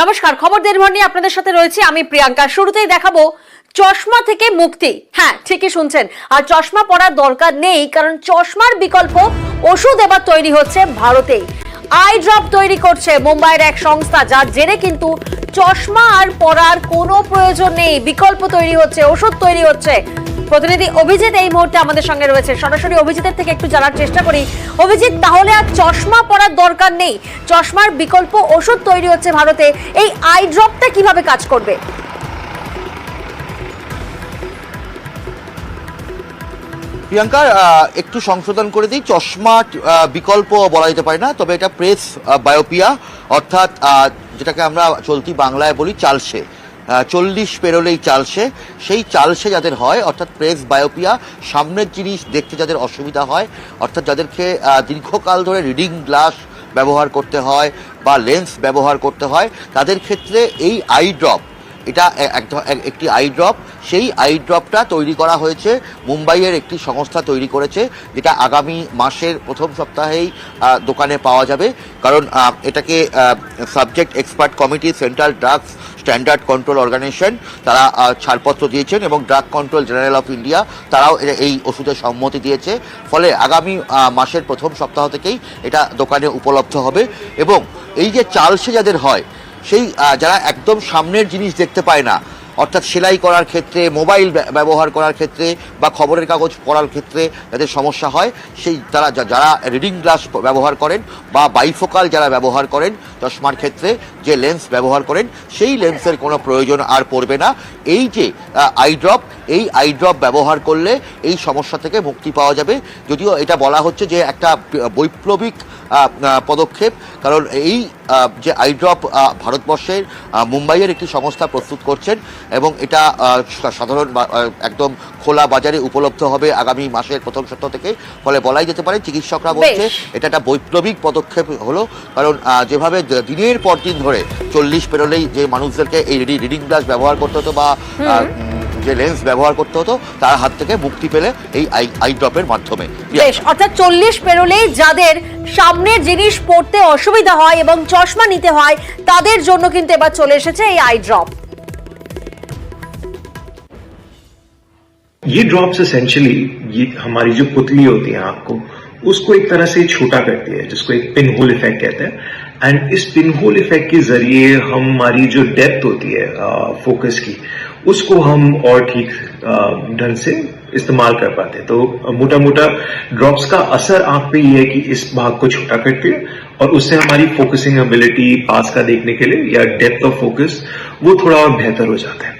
নমস্কার, খবর দেড়ভর নিয়ে আপনাদের সাথে রয়েছে আমি প্রিয়াঙ্কা। শুরুতেই দেখাবো চশমা থেকে মুক্তি। হ্যাঁ, ঠিকই শুনছেন, আর চশমা পরার দরকার নেই, কারণ চশমার বিকল্প ওষুধ এবার তৈরি হচ্ছে ভারতে। আই ড্রপ তৈরি করছে মুম্বাইয়ের এক সংস্থা, যার জেরে কিন্তু চশমা আর পরার কোনো প্রয়োজন নেই, বিকল্প তৈরি হচ্ছে, ওষুধ তৈরি হচ্ছে। প্রতিনিধি অভিজিৎ এই মুহূর্তে আমাদের সঙ্গে রয়েছে, সরাসরি অভিজিতের থেকে একটু জানার চেষ্টা করি। অভিজিৎ, তাহলে আর চশমা পরার দরকার নেই, চশমার বিকল্প ওষুধ তৈরি হচ্ছে ভারতে, এই আই ড্রপটা কিভাবে কাজ করবে? প্রিয়াঙ্কা, একটু সংশোধন করে দিই, চশমা বিকল্প বলা যেতে পারে না, তবে এটা প্রেস বায়োপিয়া, অর্থাৎ যেটাকে আমরা চলতি বাংলায় বলি চালসে। 40 পেরোলেই চালসে, সেই চালসে যাদের হয়, অর্থাৎ প্রেস বায়োপিয়া, সামনের জিনিস দেখতে যাদের অসুবিধা হয়, অর্থাৎ যাদেরকে দীর্ঘকাল ধরে রিডিং গ্লাস ব্যবহার করতে হয় বা লেন্স ব্যবহার করতে হয়, তাদের ক্ষেত্রে এই আই ড্রপ, এটা একটি আই ড্রপ। সেই আই ড্রপটা তৈরি করা হয়েছে, মুম্বাইয়ের একটি সংস্থা তৈরি করেছে, যেটা আগামী মাসের প্রথম সপ্তাহেই দোকানে পাওয়া যাবে। কারণ এটাকে subject expert committee, Central Drugs Standard Control Organisation, তারা ছাড়পত্র দিয়েছেন, এবং drug control general of India তারাও এই ওষুধের সম্মতি দিয়েছে। ফলে আগামী মাসের প্রথম সপ্তাহ থেকেই এটা দোকানে উপলব্ধ হবে। এবং এই যে চালসে যাদের হয়, সেই যারা একদম সামনের জিনিস দেখতে পায় না, অর্থাৎ সেলাই করার ক্ষেত্রে, মোবাইল ব্যবহার করার ক্ষেত্রে বা খবরের কাগজ পড়ার ক্ষেত্রে যাদের সমস্যা হয়, সেই যারা রিডিং গ্লাস ব্যবহার করেন বা বাইফোকাল যারা ব্যবহার করেন, চশমার ক্ষেত্রে যে লেন্স ব্যবহার করেন, সেই লেন্সের কোনো প্রয়োজন আর পড়বে না। এই যে আই ড্রপ, এই আই ড্রপ ব্যবহার করলে এই সমস্যা থেকে মুক্তি পাওয়া যাবে। যদিও এটা বলা হচ্ছে যে একটা বৈপ্লবিক পদক্ষেপ, কারণ এই যে আই ড্রপ ভারতবর্ষের মুম্বাইয়ের একটি সংস্থা প্রস্তুত করছেন, এবং এটা সাধারণ একদম খোলা বাজারে উপলব্ধ হবে আগামী মাসের প্রথম সপ্তাহ থেকে। ফলে বলাই যেতে পারে, চিকিৎসকরা বলছে এটা একটা বৈপ্লবিক পদক্ষেপ হলো। কারণ যেভাবে দিনের পর দিন ধরে 40 পেরোলেই যে মানুষদেরকে এই রিডিং গ্লাস ব্যবহার করতে হতো বা যে লেন্স ব্যবহার করতে হতো, তার হাত থেকে মুক্তি পেলে এই আই ড্রপের মাধ্যমে। অর্থাৎ 40 পেরোলেই যাদের সামনের জিনিস পড়তে অসুবিধা হয় এবং চশমা নিতে হয়, তাদের জন্য কিন্তু এবার চলে এসেছে এই আই ড্রপ। ये ड्रॉप्स एसेंशियली ये हमारी जो पुतली होती है आंख को, उसको एक तरह से छोटा करती है, जिसको एक पिन होल इफेक्ट कहते हैं। एंड इस पिन होल इफेक्ट के जरिए हमारी जो डेप्थ होती है फोकस की, उसको हम और ठीक ढंग से इस्तेमाल कर पाते हैं। तो मोटा मोटा ड्रॉप्स का असर आंख पे ये है कि इस भाग को छोटा करती है, और उससे हमारी फोकसिंग एबिलिटी, पास का देखने के लिए या डेप्थ ऑफ फोकस, वो थोड़ा और बेहतर हो जाता है।